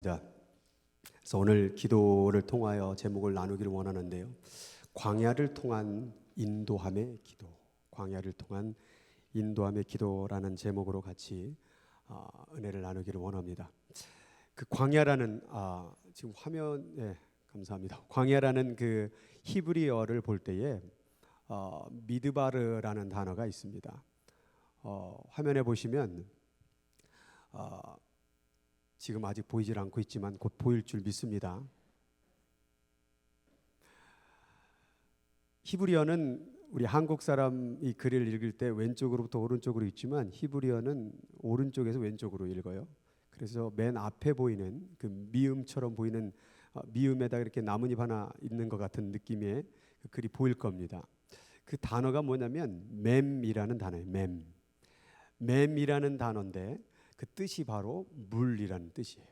그래서 오늘 기도를 통하여 제목을 나누기를 원하는데요. 광야를 통한 인도함의 기도, 광야를 통한 인도함의 기도라는 제목으로 같이 은혜를 나누기를 원합니다. 그 광야라는 지금 화면에 감사합니다. 광야라는 그 히브리어를 볼 때에 미드바르라는 단어가 있습니다. 화면에 보시면 지금 아직 보이질 않고 있지만 곧 보일 줄 믿습니다. 히브리어는 우리 한국 사람이 글을 읽을 때 왼쪽으로부터 오른쪽으로 읽지만 히브리어는 오른쪽에서 왼쪽으로 읽어요. 그래서 맨 앞에 보이는 그 미음처럼 보이는 미음에다 이렇게 나뭇잎 하나 있는 것 같은 느낌의 그 글이 보일 겁니다. 그 단어가 뭐냐면 맴이라는 단어예요. 맴이라는 단어인데 그 뜻이 바로 물이라는 뜻이에요.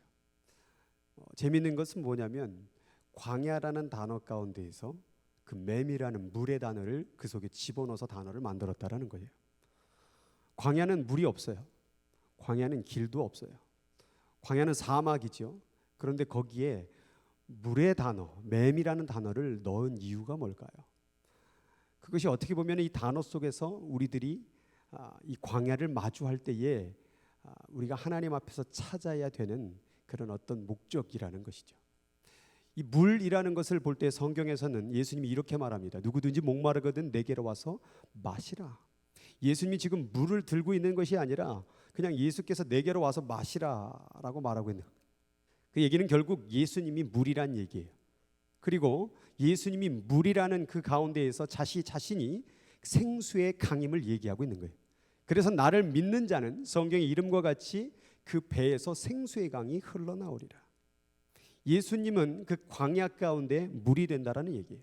재미있는 것은 뭐냐면 광야라는 단어 가운데에서 그 맴이라는 물의 단어를 그 속에 집어넣어서 단어를 만들었다라는 거예요. 광야는 물이 없어요. 광야는 길도 없어요. 광야는 사막이죠. 그런데 거기에 물의 단어, 맴이라는 단어를 넣은 이유가 뭘까요? 그것이 어떻게 보면 이 단어 속에서 우리들이 이 광야를 마주할 때에 우리가 하나님 앞에서 찾아야 되는 그런 어떤 목적이라는 것이죠. 이 물이라는 것을 볼 때 성경에서는 예수님이 이렇게 말합니다. 누구든지 목마르거든 내게로 와서 마시라. 예수님이 지금 물을 들고 있는 것이 아니라 그냥 예수께서 내게로 와서 마시라라고 말하고 있는 거예요. 그 얘기는 결국 예수님이 물이란 얘기예요. 그리고 예수님이 물이라는 그 가운데에서 자신이 생수의 강임을 얘기하고 있는 거예요. 그래서 나를 믿는 자는 성경의 이름과 같이 그 배에서 생수의 강이 흘러나오리라. 예수님은 그 광야 가운데 물이 된다라는 얘기예요.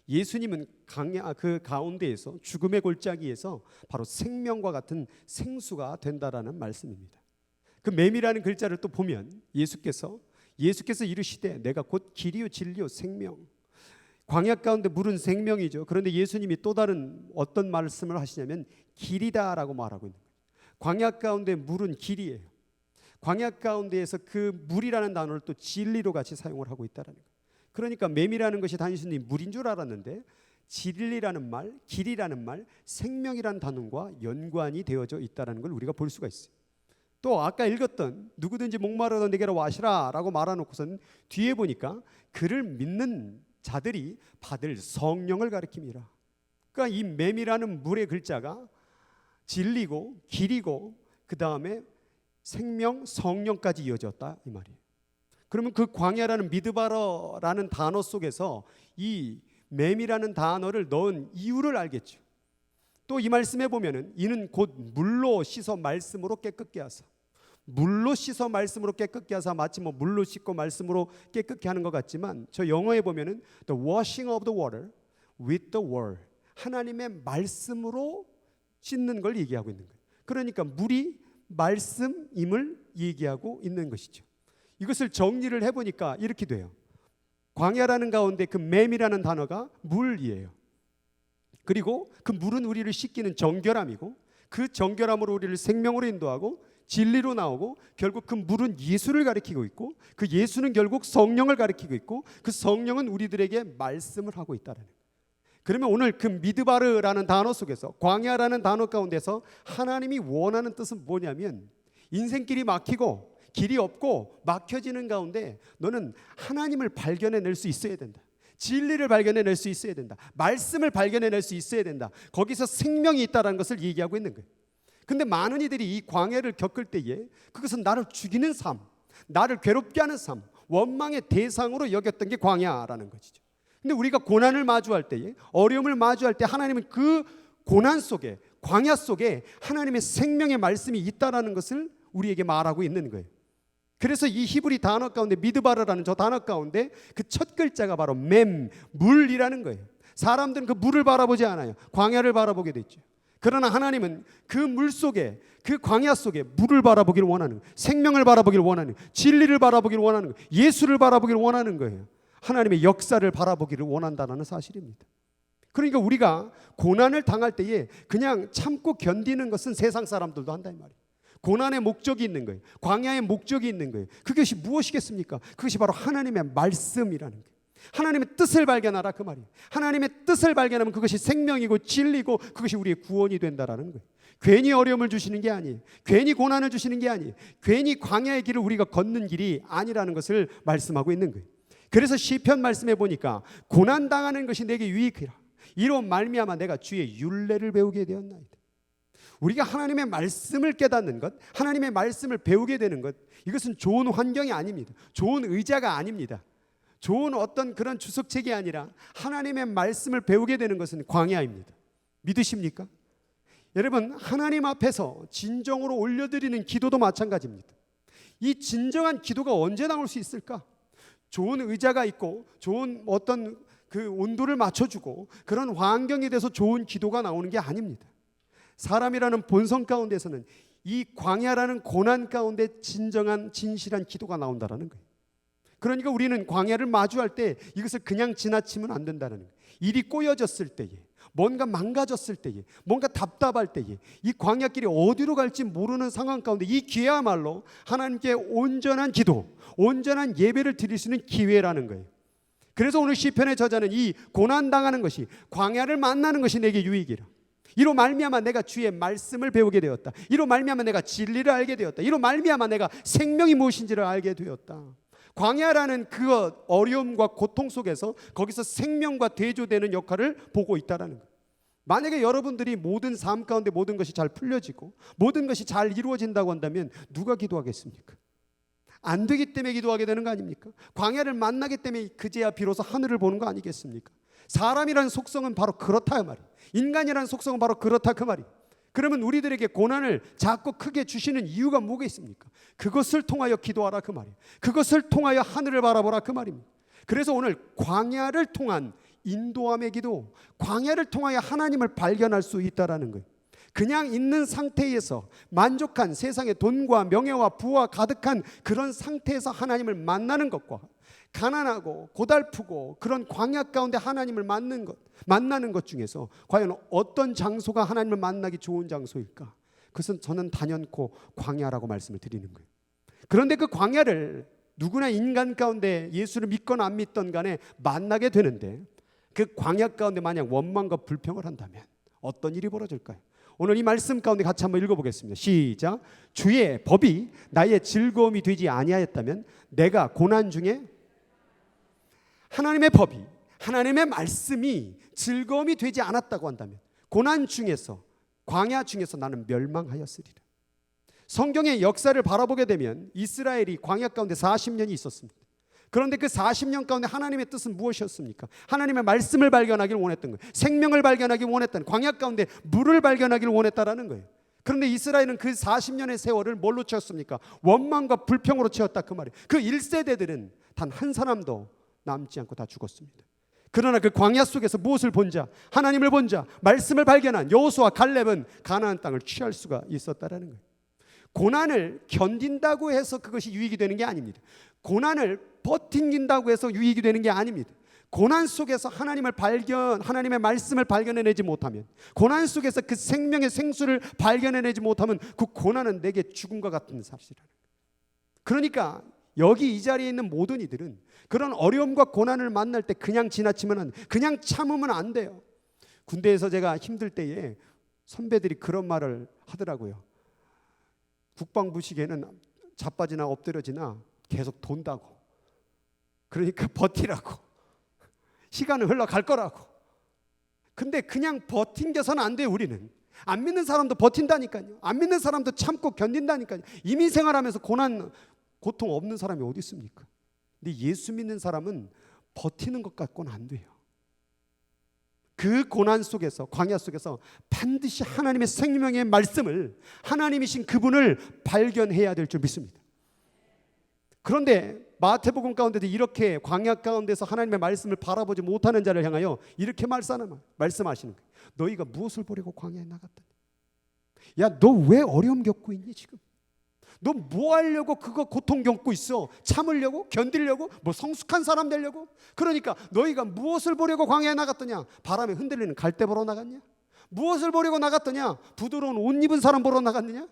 예수님은 광야 그 가운데에서 죽음의 골짜기에서 바로 생명과 같은 생수가 된다라는 말씀입니다. 그 맴이라는 글자를 또 보면 예수께서 이르시되 내가 곧 길이요 진리요 생명. 광야 가운데 물은 생명이죠. 그런데 예수님이 또 다른 어떤 말씀을 하시냐면 길이다라고 말하고 있는 거예요. 광야 가운데 물은 길이에요. 광야 가운데에서 그 물이라는 단어를 또 진리로 같이 사용을 하고 있다라는 거예요. 그러니까 맴이라는 것이 단순히 물인 줄 알았는데 진리라는 말, 길이라는 말, 생명이라는 단어와 연관이 되어져 있다는 걸 우리가 볼 수가 있어요. 또 아까 읽었던 누구든지 목마르다 내게로 와시라 라고 말해놓고서는 뒤에 보니까 그를 믿는 자들이 받을 성령을 가리킵니다. 그러니까 이 맴이라는 물의 글자가 진리고 길이고 그 다음에 생명, 성령까지 이어졌다 이 말이에요. 그러면 그 광야라는 미드바라라는 단어 속에서 이 맴이라는 단어를 넣은 이유를 알겠죠. 또 이 말씀에 보면은 이는 곧 물로 씻어 말씀으로 깨끗게 하사, 물로 씻어 말씀으로 깨끗게 하사, 마치 뭐 물로 씻고 말씀으로 깨끗게 하는 것 같지만 저 영어에 보면은 the washing of the water with the word, 하나님의 말씀으로 씻는 걸 얘기하고 있는 거예요. 그러니까 물이 말씀임을 얘기하고 있는 것이죠. 이것을 정리를 해보니까 이렇게 돼요. 광야라는 가운데 그 맴이라는 단어가 물이에요. 그리고 그 물은 우리를 씻기는 정결함이고 그 정결함으로 우리를 생명으로 인도하고 진리로 나오고 결국 그 물은 예수를 가리키고 있고 그 예수는 결국 성령을 가리키고 있고 그 성령은 우리들에게 말씀을 하고 있다는 거예요. 그러면 오늘 그 미드바르라는 단어 속에서 광야라는 단어 가운데서 하나님이 원하는 뜻은 뭐냐면 인생길이 막히고 길이 없고 막혀지는 가운데 너는 하나님을 발견해낼 수 있어야 된다. 진리를 발견해낼 수 있어야 된다. 말씀을 발견해낼 수 있어야 된다. 거기서 생명이 있다는 것을 얘기하고 있는 거예요. 근데 많은 이들이 이 광야를 겪을 때에 그것은 나를 죽이는 삶, 나를 괴롭게 하는 삶, 원망의 대상으로 여겼던 게 광야라는 것이죠. 근데 우리가 고난을 마주할 때에, 어려움을 마주할 때 하나님은 그 고난 속에, 광야 속에 하나님의 생명의 말씀이 있다라는 것을 우리에게 말하고 있는 거예요. 그래서 이 히브리 단어 가운데 미드바르라는 저 단어 가운데 그 첫 글자가 바로 맴, 물이라는 거예요. 사람들은 그 물을 바라보지 않아요. 광야를 바라보게 됐죠. 그러나 하나님은 그 물 속에, 그 광야 속에 물을 바라보기를 원하는 거예요. 생명을 바라보기를 원하는 거예요. 진리를 바라보기를 원하는 거예요. 예수를 바라보기를 원하는 거예요. 하나님의 역사를 바라보기를 원한다는 사실입니다. 그러니까 우리가 고난을 당할 때에 그냥 참고 견디는 것은 세상 사람들도 한다 이 말이에요. 고난의 목적이 있는 거예요. 광야의 목적이 있는 거예요. 그것이 무엇이겠습니까? 그것이 바로 하나님의 말씀이라는 거예요. 하나님의 뜻을 발견하라 그 말이에요. 하나님의 뜻을 발견하면 그것이 생명이고 진리고 그것이 우리의 구원이 된다라는 거예요. 괜히 어려움을 주시는 게 아니에요. 괜히 고난을 주시는 게 아니에요. 괜히 광야의 길을 우리가 걷는 길이 아니라는 것을 말씀하고 있는 거예요. 그래서 시편 말씀에 보니까 고난당하는 것이 내게 유익이라. 이로 말미암아 내가 주의 율례를 배우게 되었나이다. 우리가 하나님의 말씀을 깨닫는 것, 하나님의 말씀을 배우게 되는 것, 이것은 좋은 환경이 아닙니다. 좋은 의자가 아닙니다. 좋은 어떤 그런 주석책이 아니라 하나님의 말씀을 배우게 되는 것은 광야입니다. 믿으십니까? 여러분, 하나님 앞에서 진정으로 올려드리는 기도도 마찬가지입니다. 이 진정한 기도가 언제 나올 수 있을까? 좋은 의자가 있고 좋은 어떤 그 온도를 맞춰주고 그런 환경이 돼서 좋은 기도가 나오는 게 아닙니다. 사람이라는 본성 가운데서는 이 광야라는 고난 가운데 진정한 진실한 기도가 나온다라는 거예요. 그러니까 우리는 광야를 마주할 때 이것을 그냥 지나치면 안 된다는 거예요. 일이 꼬여졌을 때에, 뭔가 망가졌을 때에, 뭔가 답답할 때에, 이 광야길이 어디로 갈지 모르는 상황 가운데 이 기회야말로 하나님께 온전한 기도, 온전한 예배를 드릴 수 있는 기회라는 거예요. 그래서 오늘 시편의 저자는 이 고난당하는 것이, 광야를 만나는 것이 내게 유익이라. 이로 말미암아 내가 주의 말씀을 배우게 되었다. 이로 말미암아 내가 진리를 알게 되었다. 이로 말미암아 내가 생명이 무엇인지를 알게 되었다. 광야라는 그 어려움과 고통 속에서 거기서 생명과 대조되는 역할을 보고 있다는 거예요. 만약에 여러분들이 모든 삶 가운데 모든 것이 잘 풀려지고 모든 것이 잘 이루어진다고 한다면 누가 기도하겠습니까? 안 되기 때문에 기도하게 되는 거 아닙니까? 광야를 만나기 때문에 그제야 비로소 하늘을 보는 거 아니겠습니까? 사람이라는 속성은 바로 그렇다 그 말이에요. 인간이라는 속성은 바로 그렇다 그 말이에요. 그러면 우리들에게 고난을 작고 크게 주시는 이유가 뭐가 있습니까? 그것을 통하여 기도하라 그 말이에요. 그것을 통하여 하늘을 바라보라 그 말입니다. 그래서 오늘 광야를 통한 인도함의 기도, 광야를 통하여 하나님을 발견할 수 있다라는 거예요. 그냥 있는 상태에서 만족한 세상의 돈과 명예와 부와 가득한 그런 상태에서 하나님을 만나는 것과 가난하고 고달프고 그런 광야 가운데 하나님을 만나는 것 중에서 과연 어떤 장소가 하나님을 만나기 좋은 장소일까? 그것은 저는 단연코 광야라고 말씀을 드리는 거예요. 그런데 그 광야를 누구나 인간 가운데 예수를 믿건 안 믿던 간에 만나게 되는데 그 광야 가운데 만약 원망과 불평을 한다면 어떤 일이 벌어질까요? 오늘 이 말씀 가운데 같이 한번 읽어보겠습니다. 시작. 주의 법이 나의 즐거움이 되지 아니하였다면 내가 고난 중에, 하나님의 법이, 하나님의 말씀이 즐거움이 되지 않았다고 한다면 고난 중에서, 광야 중에서 나는 멸망하였으리라. 성경의 역사를 바라보게 되면 이스라엘이 광야 가운데 40년이 있었습니다. 그런데 그 40년 가운데 하나님의 뜻은 무엇이었습니까? 하나님의 말씀을 발견하기를 원했던 거예요. 생명을 발견하기 원했던, 광야 가운데 물을 발견하기를 원했다라는 거예요. 그런데 이스라엘은 그 40년의 세월을 뭘로 채웠습니까? 원망과 불평으로 채웠다 그 말이에요. 그 1세대들은 단 한 사람도 남지 않고 다 죽었습니다. 그러나 그 광야 속에서 무엇을 본 자? 하나님을 본 자, 말씀을 발견한 여호수아 갈렙은 가나안 땅을 취할 수가 있었다라는 거예요. 고난을 견딘다고 해서 그것이 유익이 되는 게 아닙니다. 고난을 버틴다고 해서 유익이 되는 게 아닙니다. 고난 속에서 하나님의 말씀을 발견해내지 못하면, 고난 속에서 그 생명의 생수를 발견해내지 못하면 그 고난은 내게 죽음과 같은 사실이라는 거예요. 그러니까 여기 이 자리에 있는 모든 이들은 그런 어려움과 고난을 만날 때 그냥 지나치면 안 돼요. 그냥 참으면 안 돼요. 군대에서 제가 힘들 때에 선배들이 그런 말을 하더라고요. 국방부 시계는 자빠지나 엎드려지나 계속 돈다고. 그러니까 버티라고. 시간은 흘러갈 거라고. 근데 그냥 버틴겨서는 안 돼요. 우리는 안 믿는 사람도 버틴다니까요. 안 믿는 사람도 참고 견딘다니까요. 이민 생활하면서 고통 없는 사람이 어디 있습니까? 근데 예수 믿는 사람은 버티는 것 같고는 안 돼요. 그 고난 속에서, 광야 속에서 반드시 하나님의 생명의 말씀을, 하나님이신 그분을 발견해야 될 줄 믿습니다. 그런데 마태복음 가운데도 이렇게 광야 가운데서 하나님의 말씀을 바라보지 못하는 자를 향하여 이렇게 말씀하시는 거예요. 너희가 무엇을 보려고 광야에 나갔다니? 야, 너 왜 어려움 겪고 있니 지금? 너 뭐 하려고 그거 고통 겪고 있어? 참으려고? 견디려고? 뭐 성숙한 사람 되려고? 그러니까 너희가 무엇을 보려고 광야에 나갔더냐? 바람에 흔들리는 갈대 보러 나갔냐? 무엇을 보려고 나갔더냐? 부드러운 옷 입은 사람 보러 나갔느냐?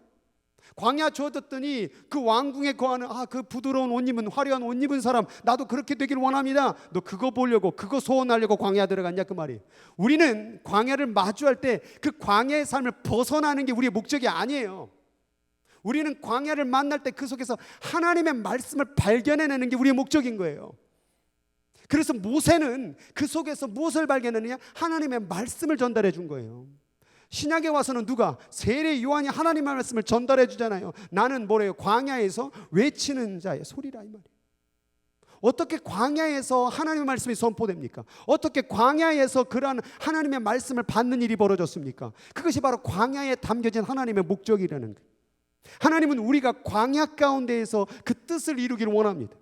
광야 주어졌더니 그 왕궁에 거하는 그 부드러운 옷 입은 화려한 옷 입은 사람, 나도 그렇게 되길 원합니다. 너 그거 보려고, 그거 소원하려고 광야 들어갔냐 그 말이에요. 우리는 광야를 마주할 때 그 광야의 삶을 벗어나는 게 우리의 목적이 아니에요. 우리는 광야를 만날 때 그 속에서 하나님의 말씀을 발견해내는 게 우리의 목적인 거예요. 그래서 모세는 그 속에서 무엇을 발견했느냐? 하나님의 말씀을 전달해 준 거예요. 신약에 와서는 누가? 세례 요한이 하나님의 말씀을 전달해 주잖아요. 나는 뭐래요? 광야에서 외치는 자의 소리라 이 말이에요. 어떻게 광야에서 하나님의 말씀이 선포됩니까? 어떻게 광야에서 그러한 하나님의 말씀을 받는 일이 벌어졌습니까? 그것이 바로 광야에 담겨진 하나님의 목적이라는 거예요. 하나님은 우리가 광야 가운데에서 그 뜻을 이루기를 원합니다.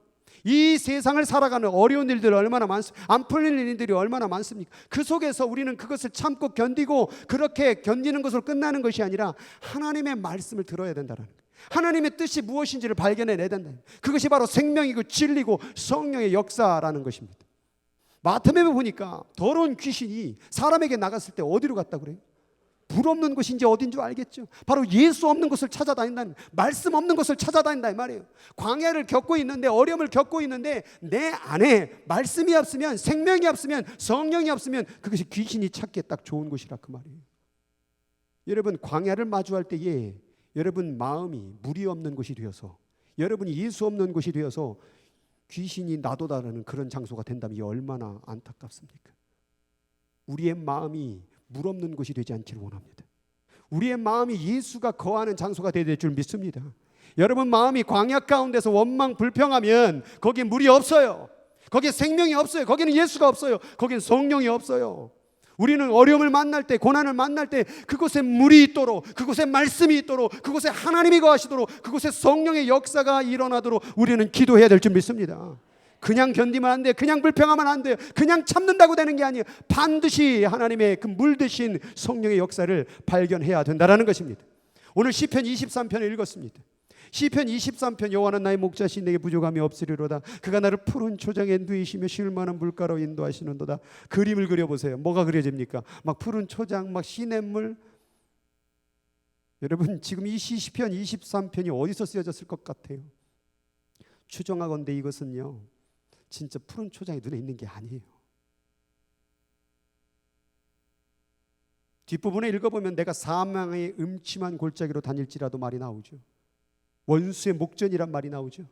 이 세상을 살아가는 어려운 일들이 얼마나 많습니까? 안 풀리는 일들이 얼마나 많습니까? 그 속에서 우리는 그것을 참고 견디고 그렇게 견디는 것으로 끝나는 것이 아니라 하나님의 말씀을 들어야 된다는 거예요. 하나님의 뜻이 무엇인지를 발견해내야 된다. 그것이 바로 생명이고 진리고 성령의 역사라는 것입니다. 마태복음에 보니까 더러운 귀신이 사람에게 나갔을 때 어디로 갔다 그래요? 불 없는 곳인지 어딘 줄 알겠죠. 바로 예수 없는 곳을 찾아다닌다는, 말씀 없는 곳을 찾아다닌다 이 말이에요. 광야를 겪고 있는데, 어려움을 겪고 있는데 내 안에 말씀이 없으면, 생명이 없으면, 성령이 없으면 그것이 귀신이 찾기에 딱 좋은 곳이라 그 말이에요. 여러분, 광야를 마주할 때에 여러분 마음이 물이 없는 곳이 되어서, 여러분이 예수 없는 곳이 되어서 귀신이 나도다라는 그런 장소가 된다면 이게 얼마나 안타깝습니까? 우리의 마음이 물 없는 곳이 되지 않기를 원합니다. 우리의 마음이 예수가 거하는 장소가 되어야 될 줄 믿습니다. 여러분 마음이 광야 가운데서 원망 불평하면 거기에 물이 없어요. 거기에 생명이 없어요. 거기는 예수가 없어요. 거기는 성령이 없어요. 우리는 어려움을 만날 때, 고난을 만날 때 그곳에 물이 있도록, 그곳에 말씀이 있도록, 그곳에 하나님이 거하시도록, 그곳에 성령의 역사가 일어나도록 우리는 기도해야 될 줄 믿습니다. 그냥 견디면 안 돼요. 그냥 불평하면 안 돼요. 그냥 참는다고 되는 게 아니에요. 반드시 하나님의 그 물 대신 성령의 역사를 발견해야 된다는 것입니다. 오늘 시편 23편을 읽었습니다. 시편 23편 여호와는 나의 목자시 내게 부족함이 없으리로다. 그가 나를 푸른 초장에 누이시며 쉴 만한 물가로 인도하시는도다. 그림을 그려보세요. 뭐가 그려집니까? 막 푸른 초장, 막 시냇물. 여러분 지금 이 시편 23편이 어디서 쓰여졌을 것 같아요? 추정하건대 이것은요 진짜 푸른 초장이 눈에 있는 게 아니에요. 뒷부분에 읽어보면 내가 사망의 음침한 골짜기로 다닐지라도 말이 나오죠. 원수의 목전이란 말이 나오죠.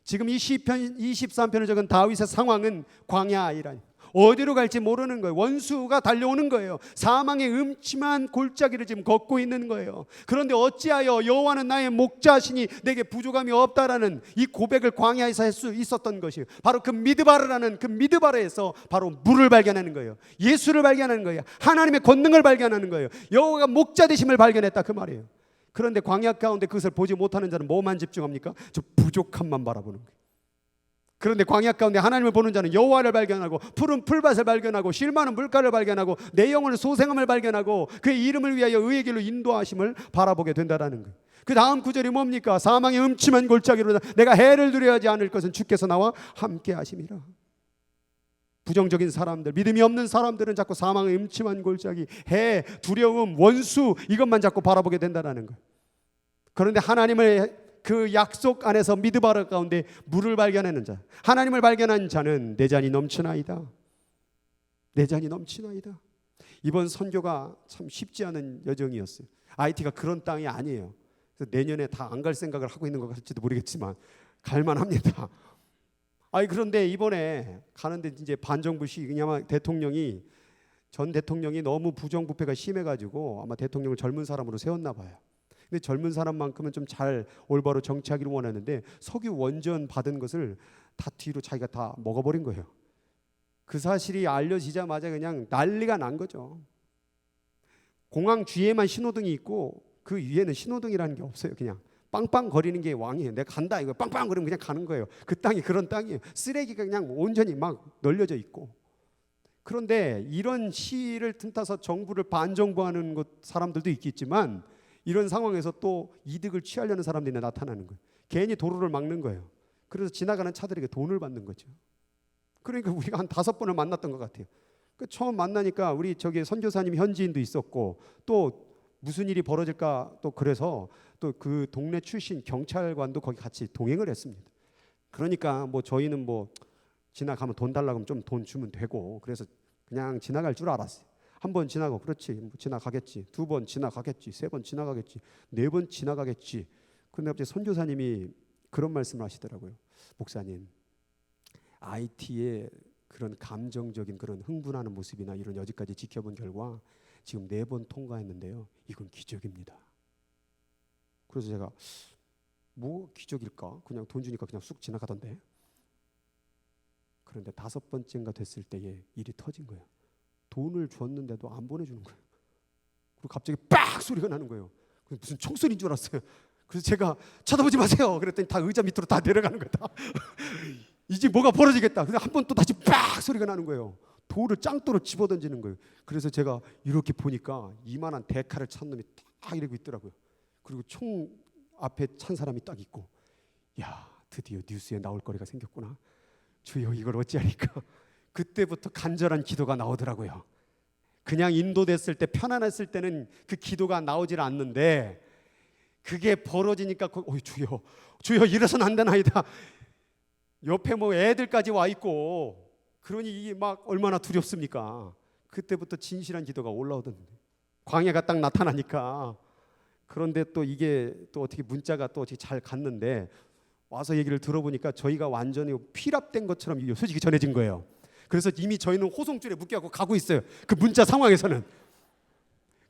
지금 이 시편 23편을 적은 다윗의 상황은 광야이라니, 어디로 갈지 모르는 거예요. 원수가 달려오는 거예요. 사망의 음침한 골짜기를 지금 걷고 있는 거예요. 그런데 어찌하여 여호와는 나의 목자시니 내게 부족함이 없다라는 이 고백을 광야에서 할 수 있었던 것이에요. 바로 그 미드바르라는 그 미드바르에서 바로 물을 발견하는 거예요. 예수를 발견하는 거예요. 하나님의 권능을 발견하는 거예요. 여호와가 목자 되심을 발견했다 그 말이에요. 그런데 광야 가운데 그것을 보지 못하는 자는 뭐만 집중합니까? 저 부족함만 바라보는 거예요. 그런데 광야 가운데 하나님을 보는 자는 여호와를 발견하고 푸른 풀밭을 발견하고 쉴 만한 물가를 발견하고 내 영혼의 소생함을 발견하고 그의 이름을 위하여 의의 길로 인도하심을 바라보게 된다라는 거예요. 그 다음 구절이 뭡니까? 사망의 음침한 골짜기로 내가 해를 두려워하지 않을 것은 주께서 나와 함께 하심이라. 부정적인 사람들, 믿음이 없는 사람들은 자꾸 사망의 음침한 골짜기, 해, 두려움, 원수 이것만 자꾸 바라보게 된다는 거예요. 그런데 하나님의 그 약속 안에서 미드바르 가운데 물을 발견하는 자, 하나님을 발견한 자는 내 잔이 넘치나이다. 내 잔이 넘치나이다. 이번 선교가 참 쉽지 않은 여정이었어요. IT가 그런 땅이 아니에요. 그래서 내년에 다 안 갈 생각을 하고 있는 것 같을지도 모르겠지만 갈만합니다. 그런데 이번에 가는데 이제 반정부시 그냥 대통령이 전 대통령이 너무 부정부패가 심해가지고 아마 대통령을 젊은 사람으로 세웠나 봐요. 근데 젊은 사람만큼은 좀 잘 올바로 정치하기를 원하는데 석유 원전 받은 것을 다 뒤로 자기가 다 먹어버린 거예요. 그 사실이 알려지자마자 그냥 난리가 난 거죠. 공항 뒤에만 신호등이 있고 그 위에는 신호등이라는 게 없어요. 그냥 빵빵 거리는 게 왕이에요. 내가 간다 이거 빵빵 거리면 그냥 가는 거예요. 그 땅이 그런 땅이에요. 쓰레기가 그냥 온전히 막 널려져 있고. 그런데 이런 시를 틈타서 정부를 반정부하는 사람들도 있겠지만 이런 상황에서 또 이득을 취하려는 사람들이 나타나는 거예요. 괜히 도로를 막는 거예요. 그래서 지나가는 차들에게 돈을 받는 거죠. 그러니까 우리가 한 5번을 만났던 것 같아요. 처음 만나니까 우리 저기 선교사님 현지인도 있었고 또 무슨 일이 벌어질까 또 그래서 또 그 동네 출신 경찰관도 거기 같이 동행을 했습니다. 그러니까 뭐 저희는 뭐 지나가면 돈 달라고 하면 좀 돈 주면 되고 그래서 그냥 지나갈 줄 알았어요. 한 번 지나고 그렇지 뭐 지나가겠지, 두 번 지나가겠지, 세 번 지나가겠지, 네 번 지나가겠지. 근데 갑자기 선교사님이 그런 말씀을 하시더라고요. 목사님, IT의 그런 감정적인 그런 흥분하는 모습이나 이런 여지까지 지켜본 결과 지금 4번 통과했는데요. 이건 기적입니다. 그래서 제가 뭐 기적일까? 그냥 돈 주니까 그냥 쑥 지나가던데. 그런데 5번째인가 됐을 때에 일이 터진 거예요. 돈을 줬는데도 안 보내주는 거예요. 그리고 갑자기 빡 소리가 나는 거예요. 무슨 총소리인 줄 알았어요. 그래서 제가 쳐다보지 마세요. 그랬더니 다 의자 밑으로 다 내려가는 거다. 이제 뭐가 벌어지겠다. 근데 한 번 또 다시 빡 소리가 나는 거예요. 돌을 짱돌로 집어던지는 거예요. 그래서 제가 이렇게 보니까 이만한 데카를 찬 놈이 딱 이러고 있더라고요. 그리고 총 앞에 찬 사람이 딱 있고, 야 드디어 뉴스에 나올 거리가 생겼구나. 주여 이걸 어찌하리까. 그때부터 간절한 기도가 나오더라고요. 그냥 인도됐을 때 편안했을 때는 그 기도가 나오질 않는데 그게 벌어지니까 주여 주여 이래서는 안 되나이다. 옆에 뭐 애들까지 와 있고 그러니 이게 막 얼마나 두렵습니까. 그때부터 진실한 기도가 올라오던데 광야가 딱 나타나니까. 그런데 또 이게 또 어떻게 문자가 또 어떻게 잘 갔는데 와서 얘기를 들어보니까 저희가 완전히 피랍된 것처럼 이 소식이 전해진 거예요. 그래서 이미 저희는 호송줄에 묶여갖고 가고 있어요. 그 문자 상황에서는.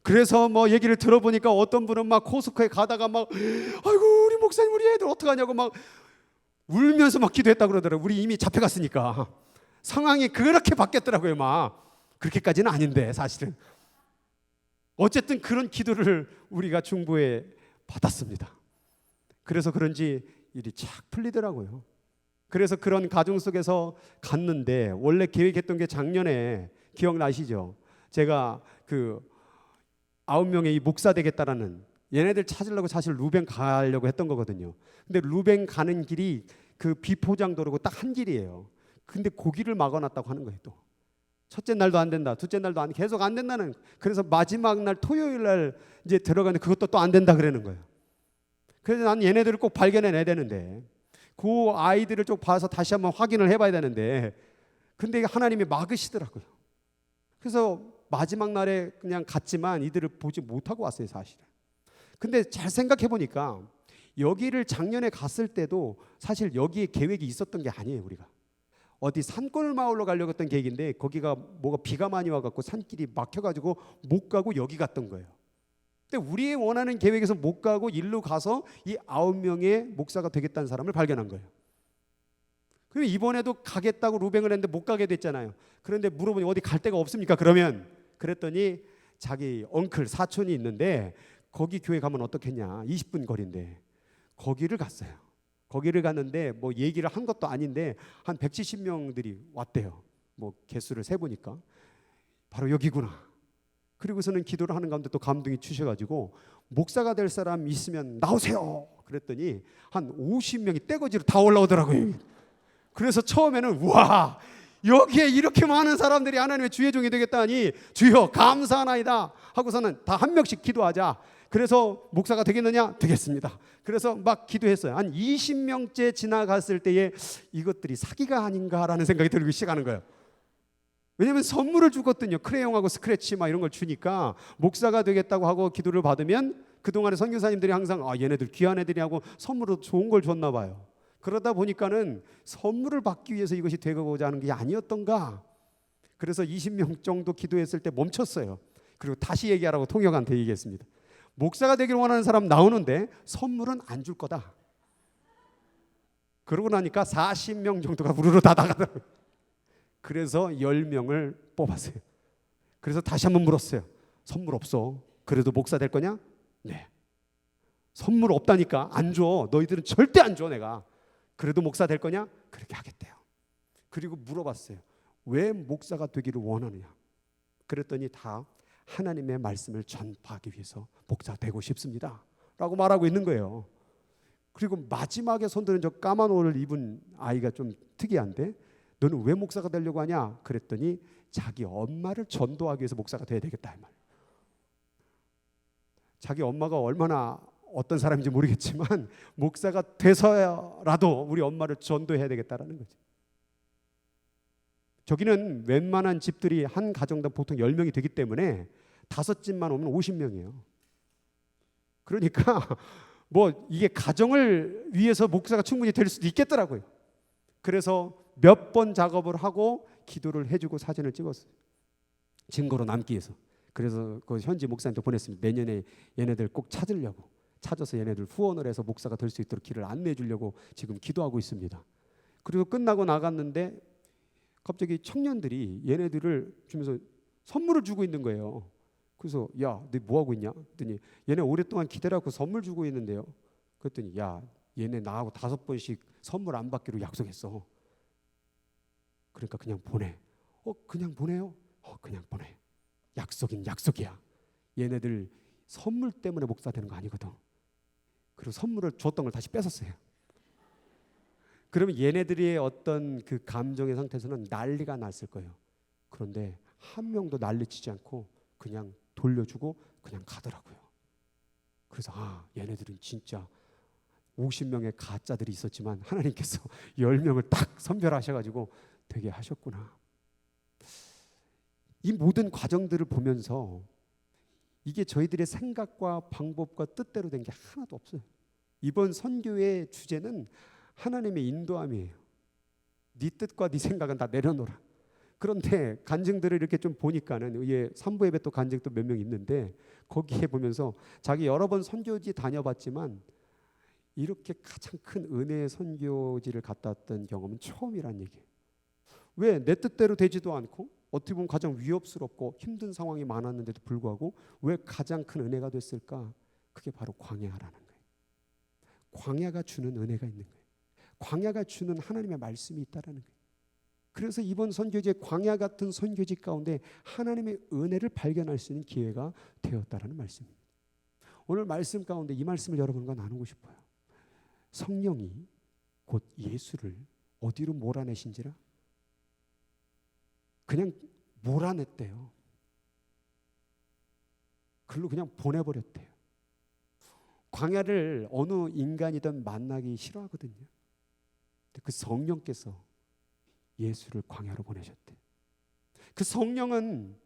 그래서 뭐 얘기를 들어보니까 어떤 분은 막 코스코에 가다가 막 아이고 우리 목사님 우리 애들 어떡하냐고 막 울면서 막 기도했다고 그러더라고요. 우리 이미 잡혀갔으니까. 상황이 그렇게 바뀌었더라고요. 막 그렇게까지는 아닌데 사실은. 어쨌든 그런 기도를 우리가 중보에 받았습니다. 그래서 그런지 일이 착 풀리더라고요. 그래서 그런 가정 속에서 갔는데 원래 계획했던 게 작년에 기억나시죠? 제가 그 9명의 이 목사 되겠다라는 얘네들 찾으려고 사실 루벤 가려고 했던 거거든요. 근데 루벤 가는 길이 그 비포장도로고 딱 한 길이에요. 근데 고기를 막아놨다고 하는 거예요. 또 첫째 날도 안 된다, 둘째 날도 계속 안 된다는. 그래서 마지막 날 토요일 날 이제 들어가는데 그것도 또 안 된다 그러는 거예요. 그래서 난 얘네들을 꼭 발견해내야 되는데 그 아이들을 좀 봐서 다시 한번 확인을 해봐야 되는데 근데 하나님이 막으시더라고요. 그래서 마지막 날에 그냥 갔지만 이들을 보지 못하고 왔어요 사실은. 근데 잘 생각해 보니까 여기를 작년에 갔을 때도 사실 여기에 계획이 있었던 게 아니에요. 우리가 어디 산골 마을로 가려고 했던 계획인데 거기가 뭐가 비가 많이 와갖고 산길이 막혀가지고 못 가고 여기 갔던 거예요. 근데 우리의 원하는 계획에서 못 가고 일로 가서 이 9명의 목사가 되겠다는 사람을 발견한 거예요. 그럼 이번에도 가겠다고 루벤을 했는데 못 가게 됐잖아요. 그런데 물어보니 어디 갈 데가 없습니까? 그랬더니 자기 엉클 사촌이 있는데 거기 교회 가면 어떻겠냐. 20분 거리인데 거기를 갔어요. 거기를 갔는데 뭐 얘기를 한 것도 아닌데 한 170명들이 왔대요. 뭐 개수를 세보니까 바로 여기구나. 그리고서는 기도를 하는 가운데 또 감동이 주셔가지고 목사가 될 사람 있으면 나오세요. 그랬더니 한 50명이 떼거지로 다 올라오더라고요. 그래서 처음에는 우와 여기에 이렇게 많은 사람들이 하나님의 주의 종이 되겠다니 주여 감사하나이다 하고서는 다 한 명씩 기도하자. 그래서 목사가 되겠느냐? 되겠습니다. 그래서 막 기도했어요. 한 20명째 지나갔을 때에 이것들이 사기가 아닌가라는 생각이 들기 시작하는 거예요. 왜냐하면 선물을 주거든요. 크레용하고 스크래치 막 이런 걸 주니까 목사가 되겠다고 하고 기도를 받으면 그동안에 선교사님들이 항상 얘네들 귀한 애들이 하고 선물로 좋은 걸 줬나 봐요. 그러다 보니까는 선물을 받기 위해서 이것이 되고자 하는 게 아니었던가. 그래서 20명 정도 기도했을 때 멈췄어요. 그리고 다시 얘기하라고 통역한테 얘기했습니다. 목사가 되길 원하는 사람 나오는데 선물은 안 줄 거다. 그러고 나니까 40명 정도가 우르르 다 나가더라고요. 그래서 10명을 뽑았어요. 그래서 다시 한번 물었어요. 선물 없어. 그래도 목사 될 거냐? 네. 선물 없다니까 안 줘. 너희들은 절대 안 줘 내가. 그래도 목사 될 거냐? 그렇게 하겠대요. 그리고 물어봤어요. 왜 목사가 되기를 원하느냐? 그랬더니 다 하나님의 말씀을 전파하기 위해서 목사 되고 싶습니다 라고 말하고 있는 거예요. 그리고 마지막에 손드는 저 까만 옷을 입은 아이가 좀 특이한데 너는 왜 목사가 되려고 하냐? 그랬더니 자기 엄마를 전도하기 위해서 목사가 돼야 되겠다 이 말. 자기 엄마가 얼마나 어떤 사람인지 모르겠지만 목사가 돼서라도 우리 엄마를 전도해야 되겠다라는 거죠. 저기는 웬만한 집들이 한 가정당 보통 10명이 되기 때문에 5집만 오면 50명이에요. 그러니까 뭐 이게 가정을 위해서 목사가 충분히 될 수도 있겠더라고요. 그래서 몇 번 작업을 하고 기도를 해주고 사진을 찍었어요. 증거로 남기 위해서. 그래서 그 현지 목사님한테 보냈습니다. 내년에 얘네들 꼭 찾아서 얘네들 후원을 해서 목사가 될 수 있도록 길을 안내해 주려고 지금 기도하고 있습니다. 그리고 끝나고 나갔는데 갑자기 청년들이 얘네들을 주면서 선물을 주고 있는 거예요. 그래서 야, 너 뭐 하고 있냐? 그랬더니 얘네 오랫동안 기다려고 선물 주고 있는데요. 그랬더니 야, 얘네 나하고 5번씩 선물 안 받기로 약속했어. 그러니까 그냥 보내. 그냥 보내요? 그냥 보내. 약속인 약속이야. 얘네들 선물 때문에 목사 되는 거 아니거든. 그리고 선물을 줬던 걸 다시 뺏었어요. 그러면 얘네들의 어떤 그 감정의 상태에서는 난리가 났을 거예요. 그런데 한 명도 난리치지 않고 그냥 돌려주고 그냥 가더라고요. 그래서 얘네들은 진짜 50명의 가짜들이 있었지만 하나님께서 10명을 딱 선별하셔가지고 되게 하셨구나. 이 모든 과정들을 보면서 이게 저희들의 생각과 방법과 뜻대로 된 게 하나도 없어요. 이번 선교의 주제는 하나님의 인도함이에요. 네 뜻과 네 생각은 다 내려놓으라. 그런데 간증들을 이렇게 좀 보니까는 3부 예배 또 간증 또 몇 명 있는데 거기에 보면서 자기 여러 번 선교지 다녀봤지만 이렇게 가장 큰 은혜의 선교지를 갔다 왔던 경험은 처음이란 얘기예요. 왜 내 뜻대로 되지도 않고 어떻게 보면 가장 위협스럽고 힘든 상황이 많았는데도 불구하고 왜 가장 큰 은혜가 됐을까? 그게 바로 광야라는 거예요. 광야가 주는 은혜가 있는 거예요. 광야가 주는 하나님의 말씀이 있다라는 거예요. 그래서 이번 선교지의 광야 같은 선교지 가운데 하나님의 은혜를 발견할 수 있는 기회가 되었다라는 말씀입니다. 오늘 말씀 가운데 이 말씀을 여러분과 나누고 싶어요. 성령이 곧 예수를 어디로 몰아내신지라? 그냥 몰아냈대요. 글로 그냥 보내버렸대요. 광야를 어느 인간이든 만나기 싫어하거든요. 근데 그 성령께서 예수를 광야로 보내셨대. 그 성령은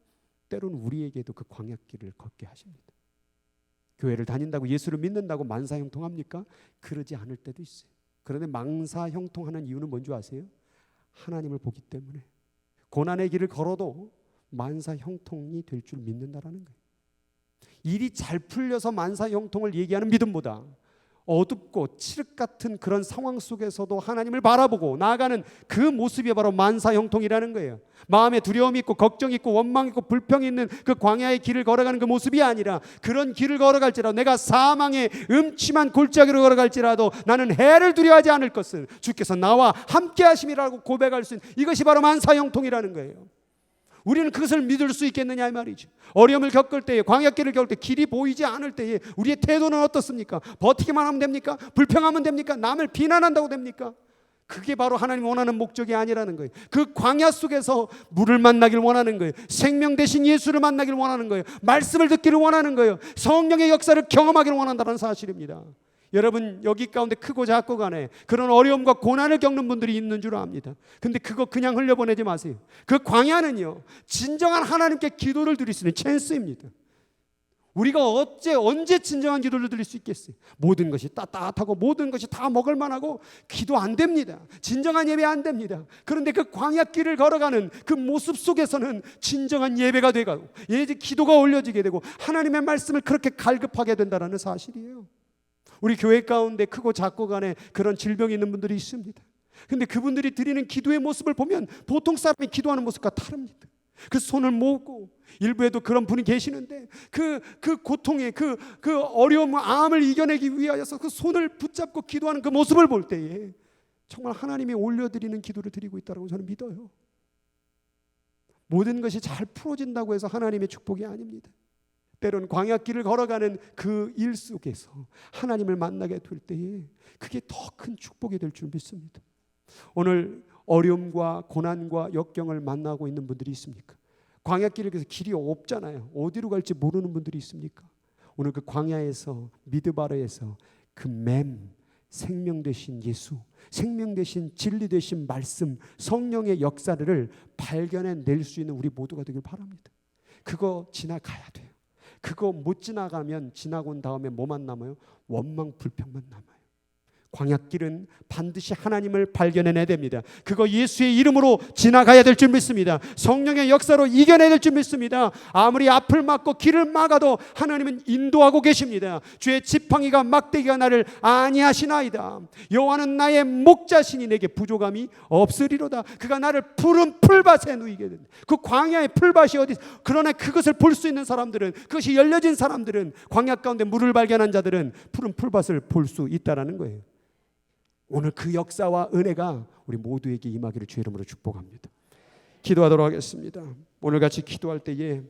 때로는 우리에게도 그 광야길을 걷게 하십니다. 교회를 다닌다고 예수를 믿는다고 만사형통합니까? 그러지 않을 때도 있어요. 그런데 망사형통하는 이유는 뭔지 아세요? 하나님을 보기 때문에. 고난의 길을 걸어도 만사형통이 될 줄 믿는다라는 거예요. 일이 잘 풀려서 만사형통을 얘기하는 믿음보다 어둡고 칠흑 같은 그런 상황 속에서도 하나님을 바라보고 나아가는 그 모습이 바로 만사형통이라는 거예요. 마음에 두려움이 있고 걱정이 있고 원망이 있고 불평이 있는 그 광야의 길을 걸어가는 그 모습이 아니라 그런 길을 걸어갈지라도 내가 사망의 음침한 골짜기로 걸어갈지라도 나는 해를 두려워하지 않을 것은 주께서 나와 함께 하심이라고 고백할 수 있는 이것이 바로 만사형통이라는 거예요. 우리는 그것을 믿을 수 있겠느냐 이 말이죠. 어려움을 겪을 때에 광야길을 겪을 때 길이 보이지 않을 때에 우리의 태도는 어떻습니까? 버티기만 하면 됩니까? 불평하면 됩니까? 남을 비난한다고 됩니까? 그게 바로 하나님 원하는 목적이 아니라는 거예요. 그 광야 속에서 물을 만나길 원하는 거예요. 생명 대신 예수를 만나길 원하는 거예요. 말씀을 듣기를 원하는 거예요. 성령의 역사를 경험하기를 원한다는 사실입니다. 여러분 여기 가운데 크고 작고 간에 그런 어려움과 고난을 겪는 분들이 있는 줄 압니다. 근데 그거 그냥 흘려보내지 마세요. 그 광야는요 진정한 하나님께 기도를 드릴 수 있는 찬스입니다. 우리가 언제 진정한 기도를 드릴 수 있겠어요? 모든 것이 따뜻하고 모든 것이 다 먹을 만하고 기도 안 됩니다. 진정한 예배 안 됩니다. 그런데 그 광야길을 걸어가는 그 모습 속에서는 진정한 예배가 되고 기도가 올려지게 되고 하나님의 말씀을 그렇게 갈급하게 된다는 사실이에요. 우리 교회 가운데 크고 작고 간에 그런 질병이 있는 분들이 있습니다. 그런데 그분들이 드리는 기도의 모습을 보면 보통 사람이 기도하는 모습과 다릅니다. 그 손을 모으고 일부에도 그런 분이 계시는데 그 고통의 그 어려움과 암을 이겨내기 위하여서 그 손을 붙잡고 기도하는 그 모습을 볼 때에 정말 하나님이 올려드리는 기도를 드리고 있다고 저는 믿어요. 모든 것이 잘 풀어진다고 해서 하나님의 축복이 아닙니다. 때로는 광야길을 걸어가는 그 일 속에서 하나님을 만나게 될 때에 그게 더 큰 축복이 될 줄 믿습니다. 오늘 어려움과 고난과 역경을 만나고 있는 분들이 있습니까? 광야길을 가서 길이 없잖아요. 어디로 갈지 모르는 분들이 있습니까? 오늘 그 광야에서 미드바르에서 그 생명 되신 예수, 생명 되신 진리 되신 말씀, 성령의 역사를 발견해낼 수 있는 우리 모두가 되길 바랍니다. 그거 지나가야 돼요. 그거 못 지나가면 지나고 온 다음에 뭐만 남아요? 원망 불평만 남아요. 광야길은 반드시 하나님을 발견해내야 됩니다. 그거 예수의 이름으로 지나가야 될 줄 믿습니다. 성령의 역사로 이겨내야 될 줄 믿습니다. 아무리 앞을 막고 길을 막아도 하나님은 인도하고 계십니다. 주의 지팡이가 막대기가 나를 아니하시나이다. 여호와는 나의 목자시니 내게 부족함이 없으리로다. 그가 나를 푸른 풀밭에 누이게 된다. 그 광야의 풀밭이 어디? 그러나 그것을 볼 수 있는 사람들은, 그것이 열려진 사람들은, 광야 가운데 물을 발견한 자들은 푸른 풀밭을 볼 수 있다라는 거예요. 오늘 그 역사와 은혜가 우리 모두에게 임하기를 주의 이름으로 축복합니다. 기도하도록 하겠습니다. 오늘 같이 기도할 때에